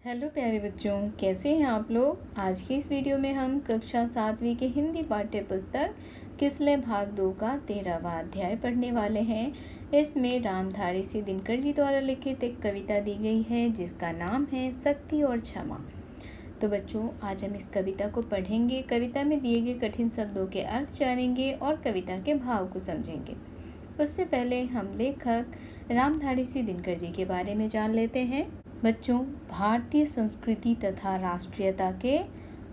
Hello प्यारे बच्चों, कैसे हैं आप लोग। आज की इस वीडियो में हम कक्षा 7वीं के हिंदी पाठ्य पुस्तक किसले भाग 2 का 13वां अध्याय पढ़ने वाले हैं। इसमें रामधारी सिंह दिनकर जी द्वारा लिखित एक कविता दी गई है जिसका नाम है शक्ति और क्षमा। तो बच्चों, आज हम इस कविता को पढ़ेंगे, कविता में दिए गए कठिन शब्दों के अर्थ जानेंगे और कविता के भाव को समझेंगे। उससे पहले हम लेखक रामधारी सिंह दिनकर जी के बारे में जान लेते हैं। बच्चों, भारतीय संस्कृति तथा राष्ट्रीयता के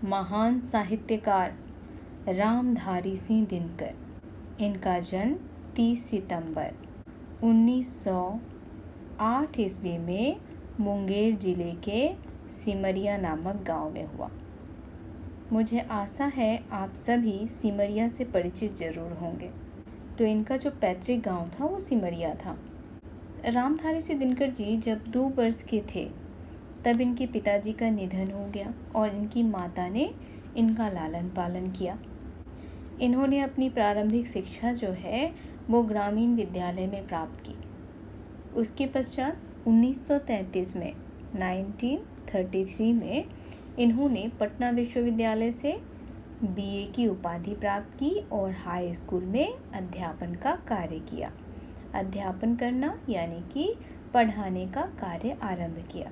महान साहित्यकार रामधारी सिंह दिनकर, इनका जन्म 30 सितंबर 1908 ईस्वी में मुंगेर जिले के सिमरिया नामक गांव में हुआ। मुझे आशा है आप सभी सिमरिया से परिचित जरूर होंगे। तो इनका जो पैतृक गांव था वो सिमरिया था। रामधारी सिंह दिनकर जी जब 2 वर्ष के थे तब इनके पिताजी का निधन हो गया और इनकी माता ने इनका लालन पालन किया। इन्होंने अपनी प्रारंभिक शिक्षा जो है वो ग्रामीण विद्यालय में प्राप्त की। उसके पश्चात 1933 में 1933 में इन्होंने पटना विश्वविद्यालय से बीए की उपाधि प्राप्त की और हाई स्कूल में अध्यापन का कार्य किया। अध्यापन करना यानी कि पढ़ाने का कार्य आरंभ किया।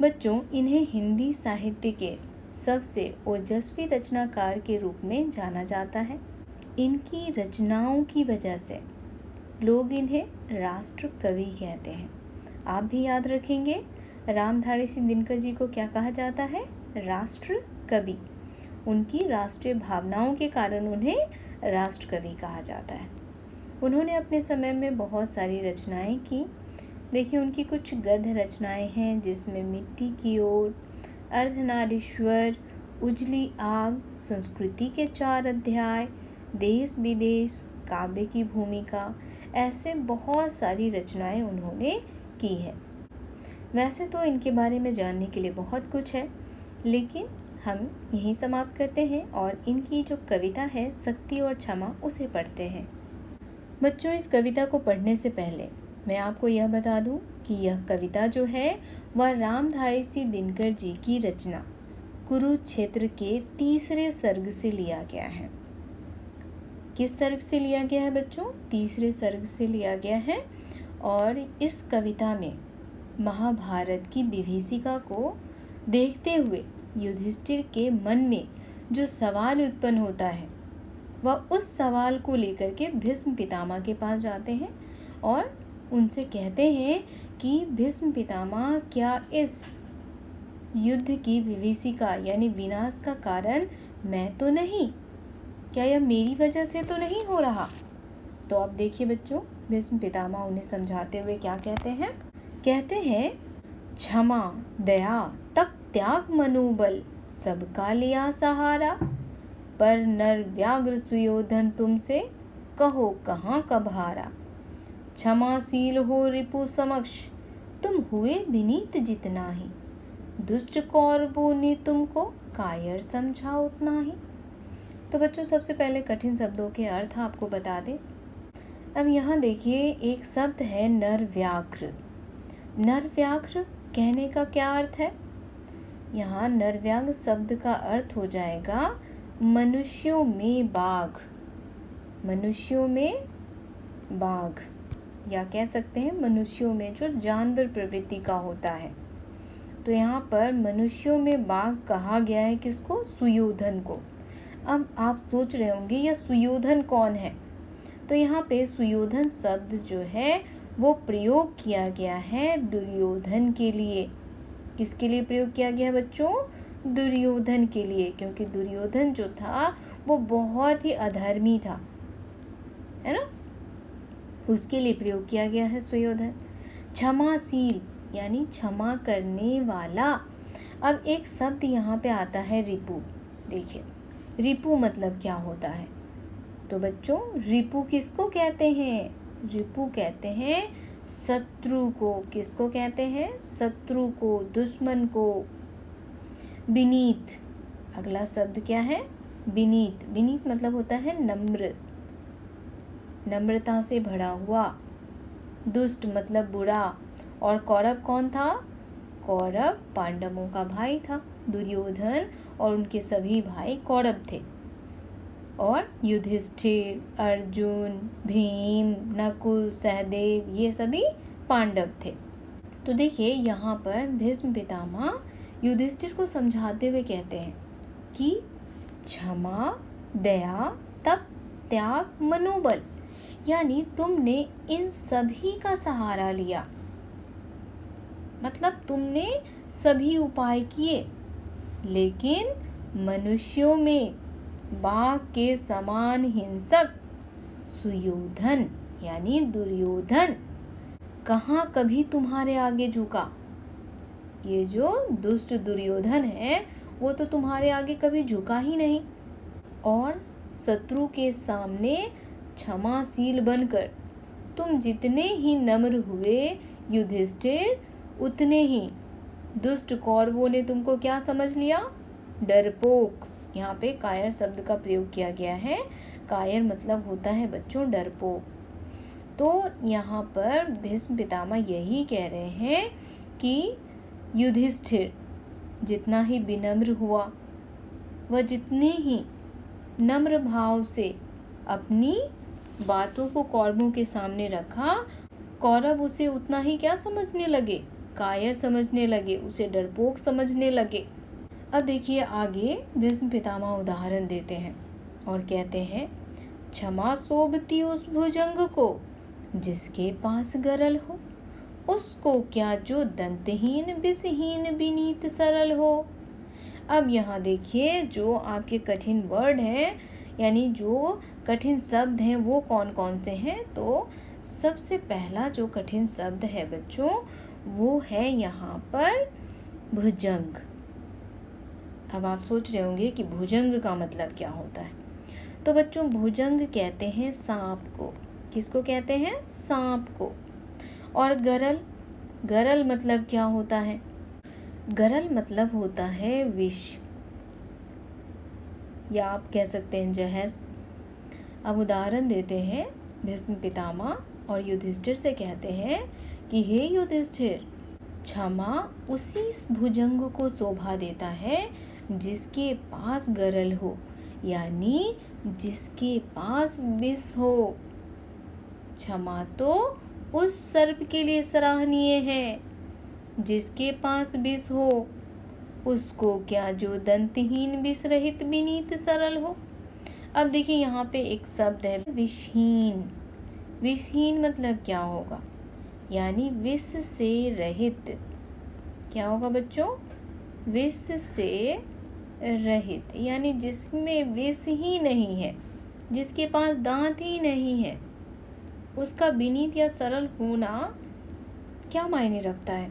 बच्चों, इन्हें हिंदी साहित्य के सबसे ओजस्वी रचनाकार के रूप में जाना जाता है। इनकी रचनाओं की वजह से लोग इन्हें राष्ट्र कवि कहते हैं। आप भी याद रखेंगे, रामधारी सिंह दिनकर जी को क्या कहा जाता है? राष्ट्र कवि। उनकी राष्ट्रीय भावनाओं के कारण उन्हें राष्ट्र कवि कहा जाता है। उन्होंने अपने समय में बहुत सारी रचनाएं की। देखिए, उनकी कुछ गद्य रचनाएं हैं जिसमें मिट्टी की ओर, अर्धनारीश्वर, उजली आग, संस्कृति के 4 अध्याय, देश विदेश, काव्य की भूमिका, ऐसे बहुत सारी रचनाएं उन्होंने की है। वैसे तो इनके बारे में जानने के लिए बहुत कुछ है, लेकिन हम यहीं समाप्त करते हैं और इनकी जो कविता है शक्ति और क्षमा उसे पढ़ते हैं। बच्चों, इस कविता को पढ़ने से पहले मैं आपको यह बता दूं कि यह कविता जो है वह रामधारी सिंह दिनकर जी की रचना कुरुक्षेत्र के 3रे सर्ग से लिया गया है। किस सर्ग से लिया गया है बच्चों? 3रे सर्ग से लिया गया है। और इस कविता में महाभारत की विभीषिका को देखते हुए युधिष्ठिर के मन में जो सवाल उत्पन्न होता है वह उस सवाल को लेकर के भीष्म पितामह के पास जाते हैं और उनसे कहते हैं कि भीष्म पितामह, क्या इस युद्ध की विभीषिका यानी विनाश का कारण मैं तो नहीं? क्या यह मेरी वजह से तो नहीं हो रहा? तो अब देखिए बच्चों, भीष्म पितामह उन्हें समझाते हुए क्या कहते हैं? कहते हैं, क्षमा दया तप त्याग मनोबल सबका लिया सहारा, पर नर व्याघ्र सुयोधन तुमसे कहो कहाँ कब हारा। क्षमाशील हो रिपु समक्ष तुम हुए विनीत जितना ही, दुष्ट कौरवों ने तुमको कायर समझा उतना ही। तो बच्चों, सबसे पहले कठिन शब्दों के अर्थ आपको बता दें। अब यहाँ देखिए, एक शब्द है नरव्याघ्र। नरव्याघ्र कहने का क्या अर्थ है? यहाँ नरव्याघ्र शब्द का अर्थ हो जाएगा मनुष्यों में बाघ। मनुष्यों में बाघ, या कह सकते हैं मनुष्यों में जो जानवर प्रवृत्ति का होता है। तो यहाँ पर मनुष्यों में बाघ कहा गया है किसको? सुयोधन को। अब आप सोच रहे होंगे यह सुयोधन कौन है? तो यहाँ पे सुयोधन शब्द जो है वो प्रयोग किया गया है दुर्योधन के लिए। किसके लिए प्रयोग किया गया है बच्चों? दुर्योधन के लिए, क्योंकि दुर्योधन जो था वो बहुत ही अधर्मी था, है ना? उसके लिए प्रयोग किया गया है सुयोधन। क्षमाशील यानी क्षमा करने वाला। अब एक शब्द यहाँ पे आता है रिपु। देखिए, रिपु मतलब क्या होता है? तो बच्चों, रिपु किसको कहते हैं? रिपु कहते हैं शत्रु को। किसको कहते हैं? शत्रु को, दुश्मन को। विनीत, अगला शब्द क्या है? विनीत। विनीत मतलब होता है नम्र, नम्रता से भरा हुआ। दुष्ट मतलब बुरा। और कौरव कौन था? कौरव पांडवों का भाई था। दुर्योधन और उनके सभी भाई कौरव थे और युधिष्ठिर, अर्जुन, भीम, नकुल, सहदेव ये सभी पांडव थे। तो देखिए यहाँ पर भीष्म पितामह युधिष्ठिर को समझाते हुए कहते हैं कि क्षमा, दया, तप, त्याग, मनोबल, यानी तुमने इन सभी का सहारा लिया, मतलब तुमने सभी उपाय किए, लेकिन मनुष्यों में बाघ के समान हिंसक सुयोधन यानी दुर्योधन कहाँ कभी तुम्हारे आगे झुका। ये जो दुष्ट दुर्योधन है वो तो तुम्हारे आगे कभी झुका ही नहीं, और शत्रु के सामने क्षमाशील बनकर तुम जितने ही नम्र हुए युधिष्ठिर, उतने ही दुष्ट कौरवों ने तुमको क्या समझ लिया? डरपोक। यहाँ पे कायर शब्द का प्रयोग किया गया है। कायर मतलब होता है बच्चों डरपोक। तो यहाँ पर भीष्म पितामह यही कह रहे हैं कि युधिष्ठिर जितना ही विनम्र हुआ, वह जितने ही नम्र भाव से अपनी बातों को कौरवों के सामने रखा, कौरव उसे उतना ही क्या समझने लगे? कायर समझने लगे, उसे डरपोक समझने लगे। अब देखिए आगे भीष्म पितामह उदाहरण देते हैं और कहते हैं, क्षमा शोभती उस भुजंग को जिसके पास गरल हो, उसको क्या जो दंतहीन विषहीन विनीत सरल हो। अब यहाँ देखिए जो आपके कठिन वर्ड हैं, यानी जो कठिन शब्द हैं वो कौन कौन से हैं। तो सबसे पहला जो कठिन शब्द है बच्चों वो है यहाँ पर भुजंग। अब आप सोच रहे होंगे कि भुजंग का मतलब क्या होता है। तो बच्चों भुजंग कहते हैं सांप को। किसको कहते हैं? सांप को। और गरल, गरल मतलब क्या होता है? गरल मतलब होता है विष, या आप कह सकते हैं जहर। अब उदाहरण देते हैं, भीष्म पितामह और युधिष्ठिर से कहते हैं कि हे युधिष्ठिर, क्षमा उसी भुजंग को शोभा देता है जिसके पास गरल हो, यानी जिसके पास विष हो। क्षमा तो उस सर्प के लिए सराहनीय है जिसके पास विष हो, उसको क्या जो दंतहीन विष रहित विनीत सरल हो। अब देखिए यहाँ पे एक शब्द है विषहीन। विषहीन मतलब क्या होगा? यानी विष से रहित। क्या होगा बच्चों? विष से रहित, यानी जिसमें विष ही नहीं है, जिसके पास दांत ही नहीं है, उसका विनीत या सरल होना क्या मायने रखता है?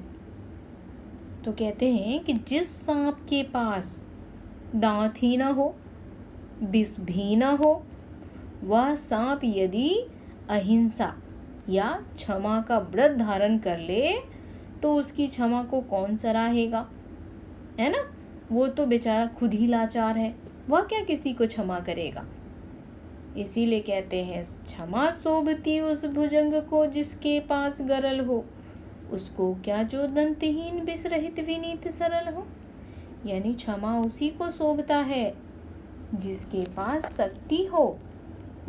तो कहते हैं कि जिस सांप के पास दांत ही ना हो, विष भी ना हो, वह सांप यदि अहिंसा या क्षमा का व्रत धारण कर ले तो उसकी क्षमा को कौन सराहेगा, है ना? वो तो बेचारा खुद ही लाचार है, वह क्या किसी को क्षमा करेगा। इसीलिए कहते हैं क्षमा शोभती उस भुजंग को जिसके पास गरल हो, उसको क्या जो दंतहीन विष रहित विनीत सरल हो। यानी क्षमा उसी को शोभता है जिसके पास शक्ति हो,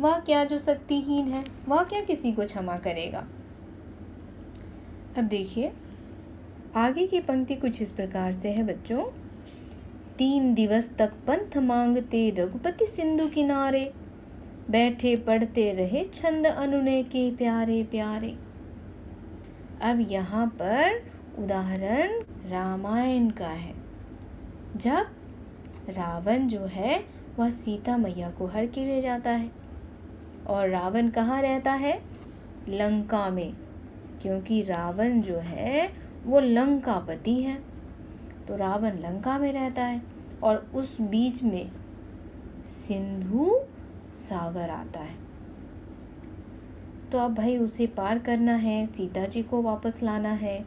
वह क्या जो शक्तिहीन है, वह क्या किसी को क्षमा करेगा। अब देखिए आगे की पंक्ति कुछ इस प्रकार से है बच्चों। 3 दिवस तक पंथ मांगते रघुपति सिंधु किनारे, बैठे पढ़ते रहे छंद अनुनय के प्यारे प्यारे। अब यहाँ पर उदाहरण रामायण का है, जब रावण जो है वह सीता मैया को हर के ले जाता है, और रावण कहाँ रहता है? लंका में, क्योंकि रावण जो है वो लंकापति है। तो रावण लंका में रहता है और उस बीच में सिंधु सागर आता है। तो अब भाई उसे पार करना है, सीता जी को वापस लाना है।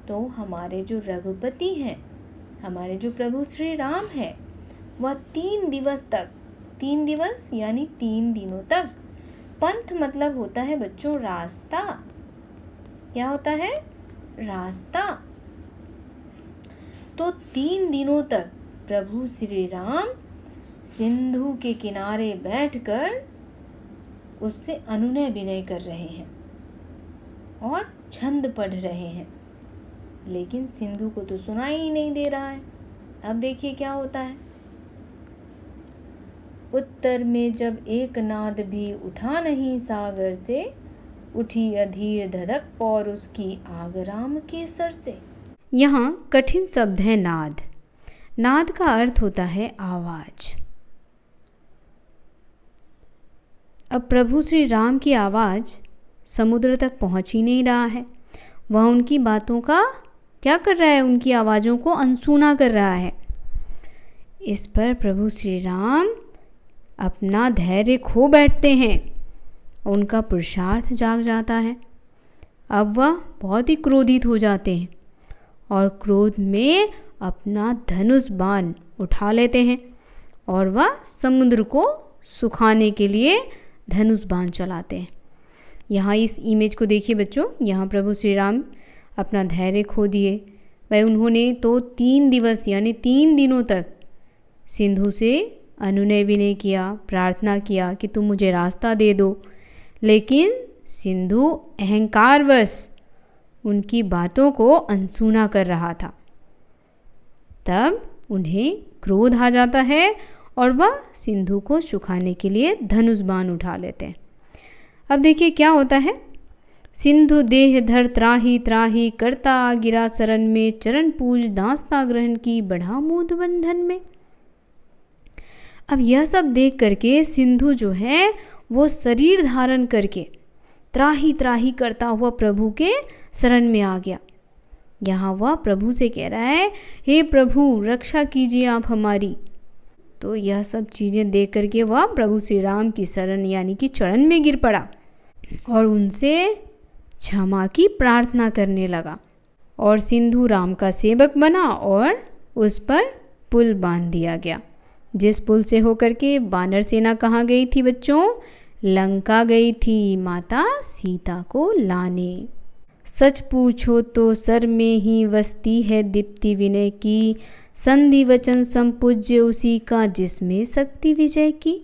तो हमारे जो रघुपति हैं, हमारे जो प्रभु श्री राम हैं, वह 3 दिवस तक, 3 दिवस यानी 3 दिनों तक, पंथ मतलब होता है बच्चों रास्ता। क्या होता है? रास्ता। तो 3 दिनों तक प्रभु श्री राम सिंधु के किनारे बैठकर उससे अनुनय विनय कर रहे हैं और छंद पढ़ रहे हैं, लेकिन सिंधु को तो सुनाई ही नहीं दे रहा है। अब देखिए क्या होता है। उत्तर में जब एक नाद भी उठा नहीं सागर से, उठी अधीर धधक और उसकी आग राम के सर से। यहाँ कठिन शब्द है नाद। नाद का अर्थ होता है आवाज। अब प्रभु श्री राम की आवाज समुद्र तक पहुंच ही नहीं रहा है। वह उनकी बातों का क्या कर रहा है, उनकी आवाज़ों को अनसुना कर रहा है। इस पर प्रभु श्री राम अपना धैर्य खो बैठते हैं। उनका पुरुषार्थ जाग जाता है। अब वह बहुत ही क्रोधित हो जाते हैं और क्रोध में अपना धनुष बाण उठा लेते हैं और वह समुद्र को सुखाने के लिए धनुष बाण चलाते हैं। यहाँ इस इमेज को देखिए बच्चों। यहाँ प्रभु श्री राम अपना धैर्य खो दिए। वह उन्होंने तो 3 दिवस यानी 3 दिनों तक सिंधु से अनुनय विनय किया, प्रार्थना किया कि तुम मुझे रास्ता दे दो, लेकिन सिंधु अहंकारवश उनकी बातों को अनसुना कर रहा था। तब उन्हें क्रोध आ जाता है और वह सिंधु को सुखाने के लिए धनुष बाण उठा लेते हैं। अब देखिए क्या होता है। सिंधु देह धर त्राही त्राही, करता गिरा शरण में, चरण पूज दास्ता ग्रहण की, बढ़ा मूद बंधन में। अब यह सब देख करके सिंधु जो है वो शरीर धारण करके त्राही त्राही करता हुआ प्रभु के शरण में आ गया। यहाँ वह प्रभु से कह रहा है, हे प्रभु रक्षा कीजिए आप हमारी। तो यह सब चीज़ें देख करके वह प्रभु श्री राम की शरण यानी कि चरण में गिर पड़ा और उनसे क्षमा की प्रार्थना करने लगा। और सिंधु राम का सेवक बना और उस पर पुल बांध दिया गया, जिस पुल से होकर के वानर सेना कहाँ गई थी बच्चों? लंका गई थी माता सीता को लाने। सच पूछो तो सर में ही वसती है दीप्ति विनय की, संधि वचन संपूज्य उसी का जिसमें शक्ति विजय की।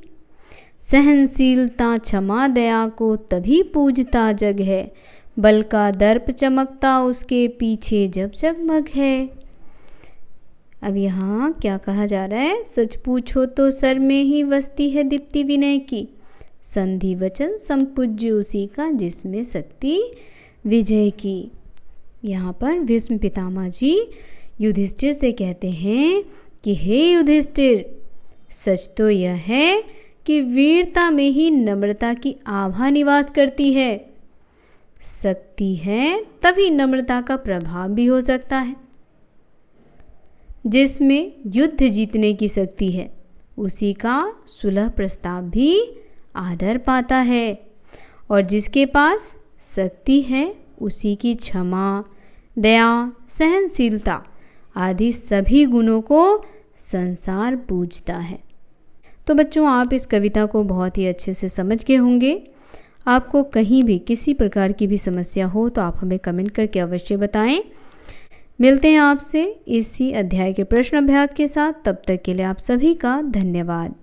सहनशीलता क्षमा दया को तभी पूजता जग है, बल का दर्प चमकता उसके पीछे जब जगमग है। अब यहाँ क्या कहा जा रहा है? सच पूछो तो सर में ही वसती है दीप्ति विनय की, संधि वचन संपूज्य उसी का जिसमें शक्ति विजय की। यहाँ पर भीष्म पितामह जी युधिष्ठिर से कहते हैं कि हे युधिष्ठिर, सच तो यह है कि वीरता में ही नम्रता की आभा निवास करती है। शक्ति है तभी नम्रता का प्रभाव भी हो सकता है। जिसमें युद्ध जीतने की शक्ति है उसी का सुलह प्रस्ताव भी आदर पाता है, और जिसके पास शक्ति है उसी की क्षमा, दया, सहनशीलता आदि सभी गुणों को संसार पूजता है। तो बच्चों, आप इस कविता को बहुत ही अच्छे से समझ गए होंगे। आपको कहीं भी किसी प्रकार की भी समस्या हो तो आप हमें कमेंट करके अवश्य बताएं। मिलते हैं आपसे इसी अध्याय के प्रश्न अभ्यास के साथ। तब तक के लिए आप सभी का धन्यवाद।